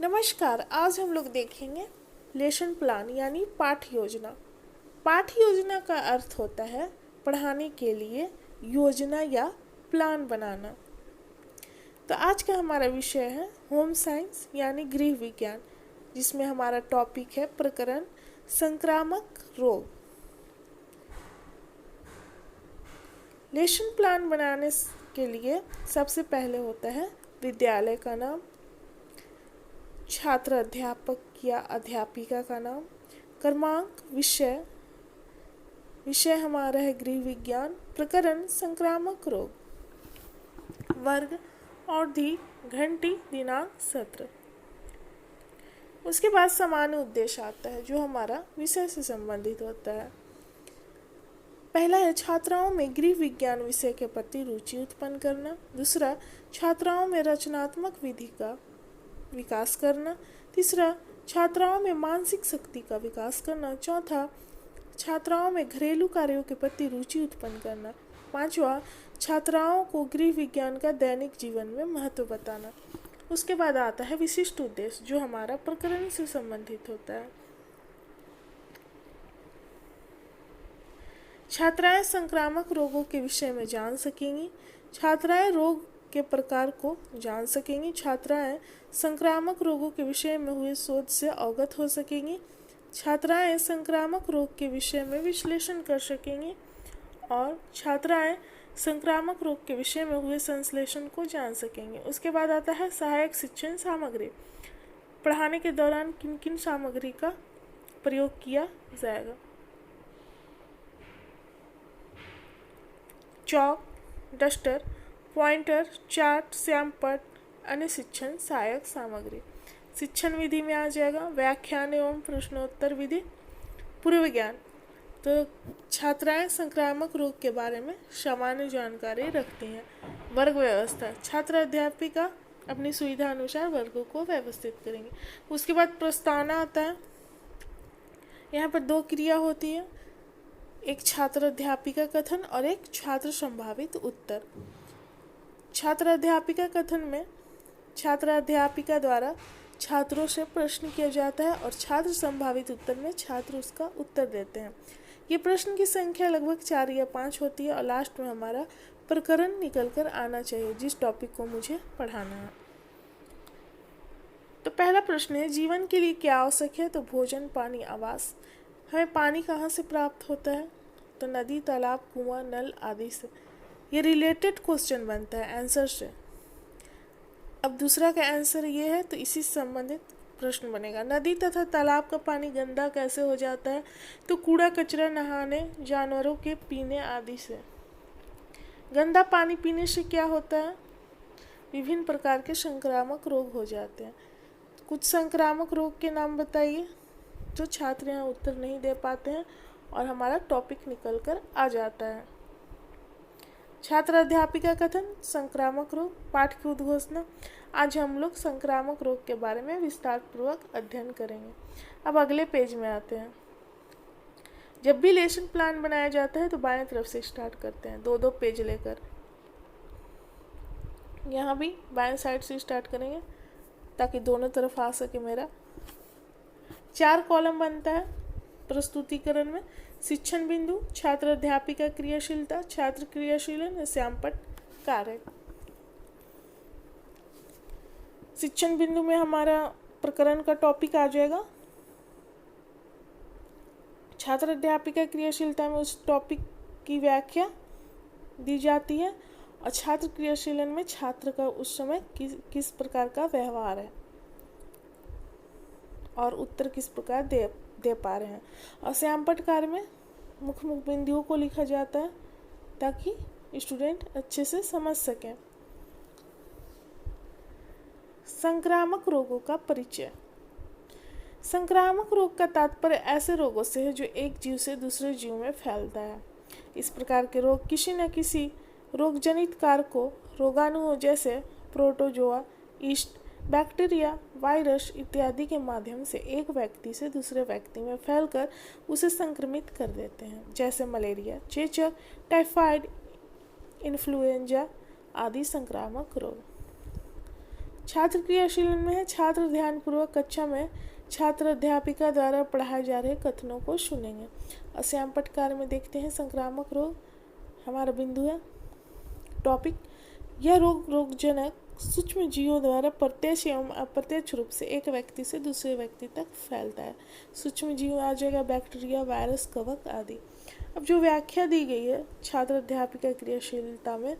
नमस्कार। आज हम लोग देखेंगे लेसन प्लान यानी पाठ योजना। पाठ योजना का अर्थ होता है पढ़ाने के लिए योजना या प्लान बनाना। तो आज का हमारा विषय है होम साइंस यानी गृह विज्ञान, जिसमें हमारा टॉपिक है प्रकरण संक्रामक रोग। लेसन प्लान बनाने के लिए सबसे पहले होता है विद्यालय का नाम, छात्र अध्यापक या अध्यापिका का नाम, क्रमांक, विषय हमारा है गृह विज्ञान, प्रकरण संक्रामक रोग, वर्ग, अवधि, घंटी, दिनांक, सत्र। उसके बाद सामान्य उद्देश्य आता है जो हमारा विषय से संबंधित होता है। पहला है छात्राओं में गृह विज्ञान विषय के प्रति रुचि उत्पन्न करना। दूसरा, छात्राओं में रचनात्मक विधि का विकास करना। तीसरा, छात्राओं में मानसिक शक्ति का विकास करना। चौथा, छात्राओं में घरेलू कार्यों के प्रति रुचि उत्पन्न करना। पांचवा, छात्राओं को गृह विज्ञान का दैनिक जीवन में महत्व बताना। उसके बाद आता है विशिष्ट उद्देश्य जो हमारा प्रकरण से संबंधित होता है। छात्राएं संक्रामक रोगों के विषय में जान सकेंगी। छात्राएं रोग के प्रकार को जान सकेंगी। छात्राएं संक्रामक रोगों के विषय में हुए शोध से अवगत हो सकेंगी। छात्राएं संक्रामक रोग के विषय में विश्लेषण कर सकेंगी और छात्राएं संक्रामक रोग के विषय में हुए संश्लेषण को जान सकेंगे। उसके बाद आता है सहायक शिक्षण सामग्री। पढ़ाने के दौरान किन किन सामग्री का प्रयोग किया जाएगा। चौक, डस्टर, पॉइंटर, चार्ट, श्यामपट्ट, अन्य शिक्षण सहायक सामग्री। शिक्षण विधि में आ जाएगा व्याख्यान एवं प्रश्नोत्तर विधि। पूर्व ज्ञान, तो छात्राएं संक्रामक रोग के बारे में सामान्य जानकारी रखती हैं। वर्ग व्यवस्था, छात्र अध्यापिका अपनी सुविधा अनुसार वर्गों को व्यवस्थित करेंगे। उसके बाद प्रस्तावना आता है। यहाँ पर दो क्रिया होती है, एक छात्र अध्यापिका कथन और एक छात्र संभावित उत्तर। छात्र अध्यापिका कथन में छात्र अध्यापिका द्वारा छात्रों से प्रश्न किया जाता है और छात्र संभावित उत्तर में छात्र उसका उत्तर देते हैं। ये प्रश्न की संख्या लगभग 4 या 5 होती है और लास्ट में हमारा प्रकरण निकल कर आना चाहिए जिस टॉपिक को मुझे पढ़ाना है। तो पहला प्रश्न है जीवन के लिए क्या आवश्यक है। तो भोजन, पानी, आवास। हमें पानी कहाँ से प्राप्त होता है। तो नदी, तालाब, कुआं, नल आदि से। ये रिलेटेड क्वेश्चन बनता है आंसर से। अब दूसरा का आंसर ये है तो इसी से संबंधित प्रश्न बनेगा। नदी तथा तालाब का पानी गंदा कैसे हो जाता है। तो कूड़ा कचरा, नहाने, जानवरों के पीने आदि से। गंदा पानी पीने से क्या होता है, विभिन्न प्रकार के संक्रामक रोग हो जाते हैं। कुछ संक्रामक रोग के नाम बताइए। तो छात्र यहाँ उत्तर नहीं दे पाते हैं और हमारा टॉपिक निकल कर आ जाता है। छात्र अध्यापिका कथन, संक्रामक रोग, पाठ की उद्घोषणा। आज हम लोग संक्रामक रोग के बारे में विस्तार पूर्वक अध्ययन करेंगे। अब अगले पेज में आते हैं। जब भी लेसन प्लान बनाया जाता है तो बाएं तरफ से स्टार्ट करते हैं, 2-2 पेज लेकर। यहाँ भी बाएं साइड से स्टार्ट करेंगे ताकि दोनों तरफ आ सके मेरा। 4 कॉलम बनता है प्रस्तुतिकरण में। शिक्षण बिंदु, छात्र अध्यापिका क्रियाशीलता, छात्र क्रियाशीलन, श्यामपट्ट कार्य। शिक्षण बिंदु में हमारा प्रकरण का टॉपिक आ जाएगा। छात्र अध्यापिका क्रियाशीलता में उस टॉपिक की व्याख्या दी जाती है और छात्र क्रियाशीलन में छात्र का उस समय किस प्रकार का व्यवहार है और उत्तर किस प्रकार दे पा रहे हैं। और श्यामपट्ट कार्य में मुख्य बिंदुओं को लिखा जाता है ताकि स्टूडेंट अच्छे से समझ सकें। संक्रामक रोगों का परिचय। संक्रामक रोग का तात्पर्य ऐसे रोगों से है जो एक जीव से दूसरे जीव में फैलता है। इस प्रकार के रोग किसी न किसी रोगजनित कारक को रोगाणुओं जैसे प्रोटोजोआ, यीस्ट, बैक्टीरिया, वायरस इत्यादि के माध्यम से एक व्यक्ति से दूसरे व्यक्ति में फैलकर उसे संक्रमित कर देते हैं, जैसे मलेरिया, चेचक, टाइफाइड, इन्फ्लुएंजा आदि संक्रामक रोग। छात्र क्रियाशील में है, छात्र ध्यानपूर्वक कक्षा में छात्र अध्यापिका द्वारा पढ़ाए जा रहे कथनों को सुनेंगे। और श्यामपट्ट कार्य में देखते हैं संक्रामक रोग हमारा बिंदु है। टॉपिक, यह रोग रोगजनक सूक्ष्म जीवों द्वारा प्रत्यक्ष एवं अप्रत्यक्ष रूप से एक व्यक्ति से दूसरे व्यक्ति तक फैलता है। सूक्ष्म जीव आ जाएगा बैक्टीरिया, वायरस, कवक आदि। अब जो व्याख्या दी गई है छात्र अध्यापिका क्रियाशीलता में,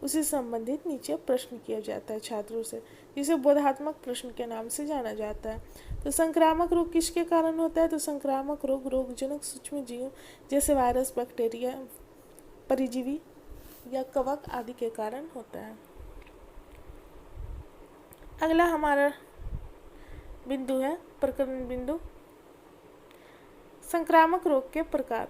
उसे संबंधित नीचे प्रश्न किया जाता है छात्रों से, जिसे बोधात्मक प्रश्न के नाम से जाना जाता है। तो संक्रामक रोग किसके कारण होता है? तो संक्रामक रोग रोगजनक सूक्ष्म जीव जैसे वायरस, बैक्टीरिया, परजीवी या कवक आदि के कारण होता है। अगला हमारा बिंदु है प्रकरण बिंदु, संक्रामक रोग के प्रकार।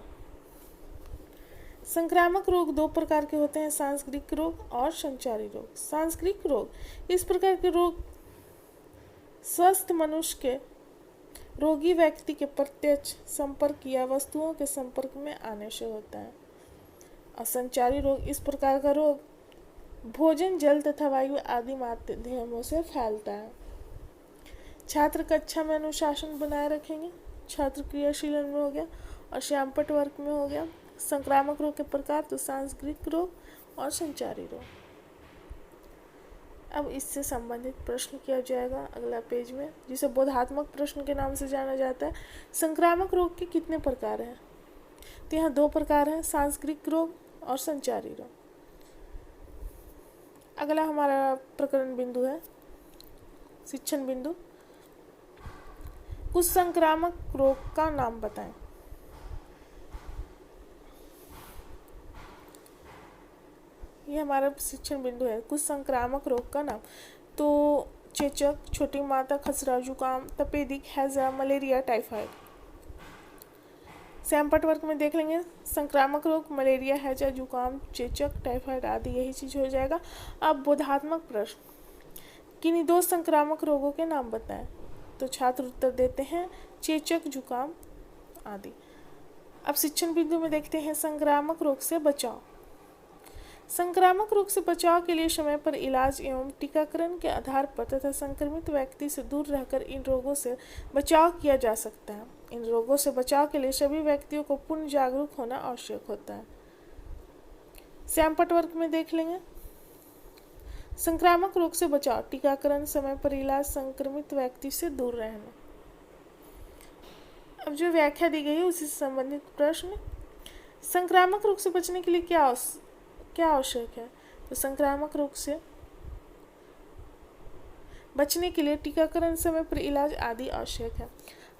संक्रामक रोग दो प्रकार के होते हैं, सांस्कृतिक रोग और संचारी रोग। सांस्कृतिक रोग, इस प्रकार के रोग स्वस्थ मनुष्य के रोगी व्यक्ति के प्रत्यक्ष संपर्क या वस्तुओं के संपर्क में आने से होता है। और संचारी रोग, इस प्रकार का रोग भोजन, जल तथा वायु आदि माध्यमों से फैलता है। छात्र कक्षा में अनुशासन बनाए रखेंगे, छात्र क्रियाशील में हो गया और श्यामपट्ट वर्ग में हो गया। संक्रामक रोग के प्रकार, तो सांस्कृतिक रोग और संचारी रोग। अब इससे संबंधित प्रश्न किया जाएगा अगला पेज में, जिसे बोधात्मक प्रश्न के नाम से जाना जाता है। संक्रामक रोग के कितने प्रकार हैं? तो यहाँ दो प्रकार हैं, सांस्कृतिक रोग और संचारी रोग। अगला हमारा प्रकरण बिंदु है शिक्षण बिंदु, कुछ संक्रामक रोग का नाम बताएं। ये हमारा शिक्षण बिंदु है, कुछ संक्रामक रोग का नाम। तो चेचक, छोटी माता, खसरा, जुकाम, तपेदिक, हैजा, मलेरिया, टाइफाइड। श्यामपट्ट वर्ग में देख लेंगे संक्रामक रोग, मलेरिया, हैजा, जुकाम, चेचक, टाइफाइड आदि, यही चीज हो जाएगा। अब बोधात्मक प्रश्न, किन्हीं दो संक्रामक रोगों के नाम बताएं। तो छात्र उत्तर देते हैं चेचक, जुकाम आदि। अब शिक्षण बिंदु में देखते हैं संक्रामक रोग से बचाव। संक्रामक रोग से बचाव के लिए समय पर इलाज एवं टीकाकरण के आधार पर तथा संक्रमित व्यक्ति से दूर रहकर इन रोगों से बचाव किया जा सकता है। इन रोगों से बचाव के लिए सभी व्यक्तियों को पूर्ण जागरूक होना आवश्यक होता है। श्यामपट्ट वर्ग में देख लेंगे संक्रामक रोग से बचाव, टीकाकरण, समय पर इलाज, संक्रमित व्यक्ति से दूर रहना। अब जो व्याख्या दी गई है उसी से संबंधित प्रश्न, संक्रामक रोग से बचने के लिए क्या आवश्यक है? तो संक्रामक रोग से बचने के लिए टीकाकरण, समय पर इलाज आदि आवश्यक है।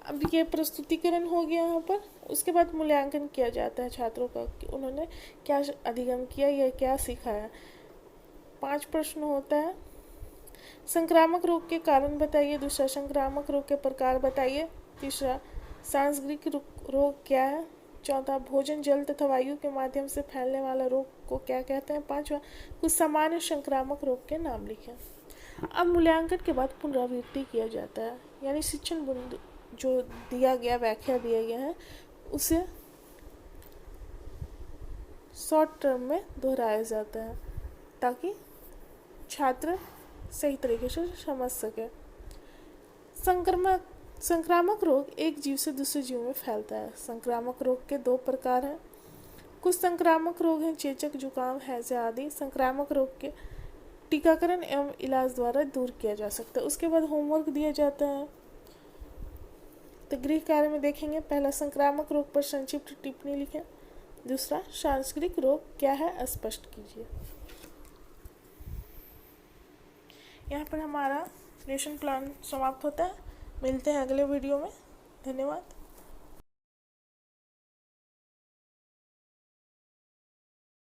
अब ये प्रस्तुतिकरण हो गया यहाँ पर, उसके बाद मूल्यांकन किया जाता है छात्रों का कि उन्होंने क्या अधिगम किया या क्या सिखाया। 5 प्रश्न होता है। संक्रामक रोग के कारण बताइए, दूसरा संक्रामक रोग के प्रकार बताइए, तीसरा सांस्कृतिक रोग क्या है, चौथा भोजन, जल तथा वायु के माध्यम से फैलने वाला रोग को क्या कहते हैं, पांचवा कुछ सामान्य संक्रामक रोग के नाम लिखें। अब मूल्यांकन के बाद पुनरावृत्ति किया जाता है, यानी शिक्षण बिंदु जो दिया गया, व्याख्या दिया गया है, उसे शॉर्ट टर्म में दोहराया जाता है ताकि छात्र सही तरीके से समझ सके। संक्रामक रोग एक जीव से दूसरे जीव में फैलता है। संक्रामक रोग के 2 प्रकार हैं। कुछ संक्रामक रोग हैं चेचक, जुकाम, हैजा आदि। संक्रामक रोग के टीकाकरण एवं इलाज द्वारा दूर किया जा सकता है। उसके बाद होमवर्क दिया जाता है, तो गृह कार्य में देखेंगे। पहला, संक्रामक रोग पर संक्षिप्त टिप्पणी लिखें। दूसरा, सांस्कृतिक रोग क्या है स्पष्ट कीजिए। यहाँ पर हमारा लेसन प्लान समाप्त होता है। मिलते हैं अगले वीडियो में। धन्यवाद।